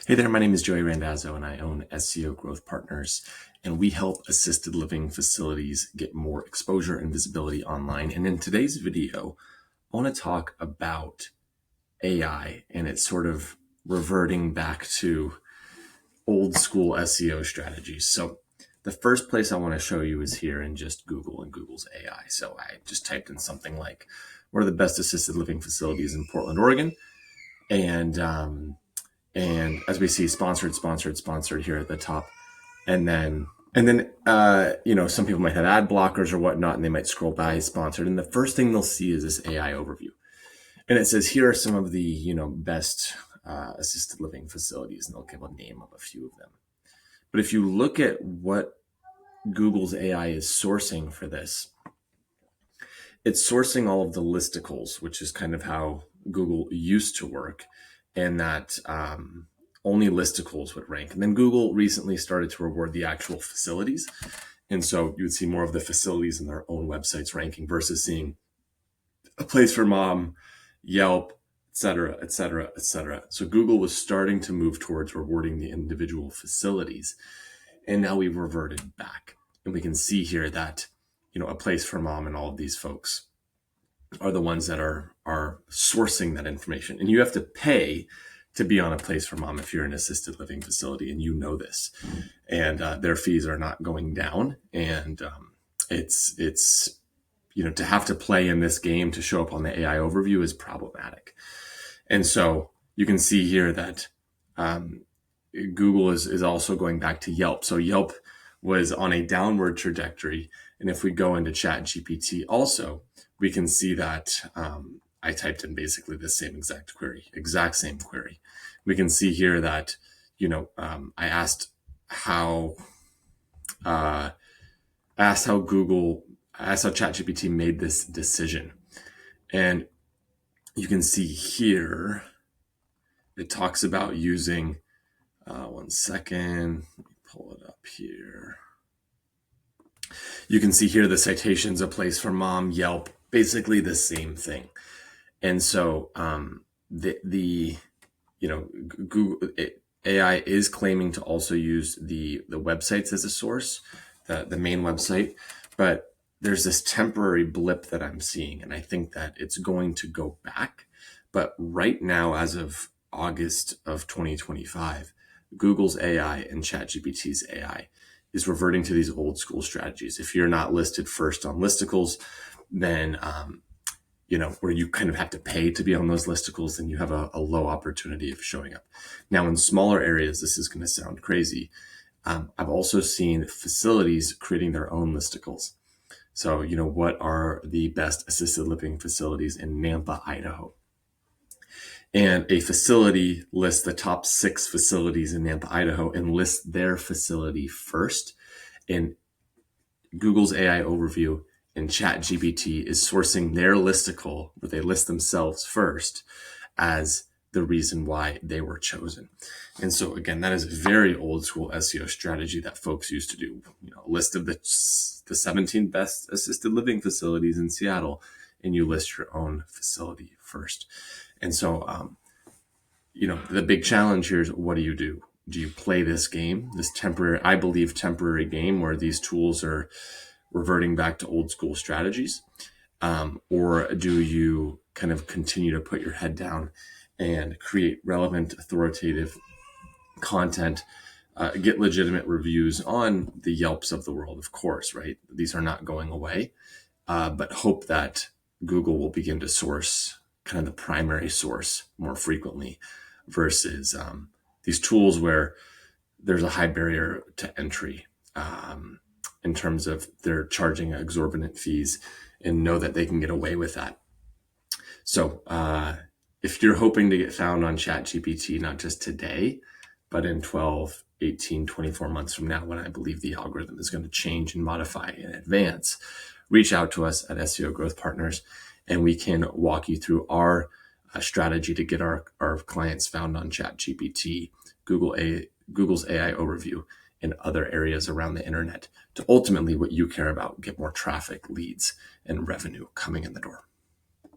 Hey there, my name is Joey Randazzo and I own SEO Growth Partners, and we help assisted living facilities get more exposure and visibility online. And in today's video, I want to talk about AI and it's sort of reverting back to old school SEO strategies. So the first place I want to show you is here in just Google and Google's AI. So I just typed in something like, what are the best assisted living facilities in Portland, Oregon? And as we see, sponsored here at the top. And then, some people might have ad blockers or whatnot, and they might scroll by sponsored. And the first thing they'll see is this AI overview. And it says, here are some of the, best assisted living facilities, and they'll give a name of a few of them. But if you look at what Google's AI is sourcing for this, it's sourcing all of the listicles, which is kind of how Google used to work, and that only listicles would rank. And then Google recently started to reward the actual facilities. And so you would see more of the facilities in their own websites ranking versus seeing a place for mom, Yelp, et cetera, et cetera, et cetera. So Google was starting to move towards rewarding the individual facilities. And now we've reverted back. And we can see here that, a place for mom and all of these folks are the ones that are sourcing that information. And you have to pay to be on a place for mom if you're in an assisted living facility, and you know this. And their fees are not going down. And it's to have to play in this game to show up on the AI overview is problematic. And so you can see here that Google is also going back to Yelp. So Yelp was on a downward trajectory. And if we go into ChatGPT also, we can see that I typed in basically the same exact same query. We can see here that, I asked how ChatGPT made this decision. And you can see here, it talks about using, one second, let me pull it up here. You can see here the citations, a place for mom, Yelp, basically the same thing. And so Google AI is claiming to also use the websites as a source, the main website, but there's this temporary blip that I'm seeing, and I think that it's going to go back. But right now, as of August of 2025, Google's AI and ChatGPT's AI is reverting to these old school strategies. If you're not listed first on listicles, then where you kind of have to pay to be on those listicles, then you have a low opportunity of showing up. Now, in smaller areas, this is going to sound crazy. I've also seen facilities creating their own listicles. So, what are the best assisted living facilities in Nampa, Idaho? And a facility lists the top 6 facilities in Nampa, Idaho, and lists their facility first. And Google's AI overview and ChatGPT is sourcing their listicle, where they list themselves first, as the reason why they were chosen. And so again, that is a very old school SEO strategy that folks used to do. A list of the 17 best assisted living facilities in Seattle, and you list your own facility first. And so, the big challenge here is, what do you do? Do you play this game, this temporary game where these tools are reverting back to old school strategies? Or do you kind of continue to put your head down and create relevant, authoritative content, get legitimate reviews on the Yelps of the world, of course, right? These are not going away, but hope that Google will begin to source kind of the primary source more frequently versus these tools where there's a high barrier to entry in terms of they're charging exorbitant fees and know that they can get away with that. So if you're hoping to get found on ChatGPT, not just today, but in 12, 18, 24 months from now, when I believe the algorithm is going to change and modify in advance, reach out to us at SEO Growth Partners, and we can walk you through our strategy to get our clients found on ChatGPT, Google's AI overview, and other areas around the internet to ultimately what you care about, get more traffic, leads, and revenue coming in the door.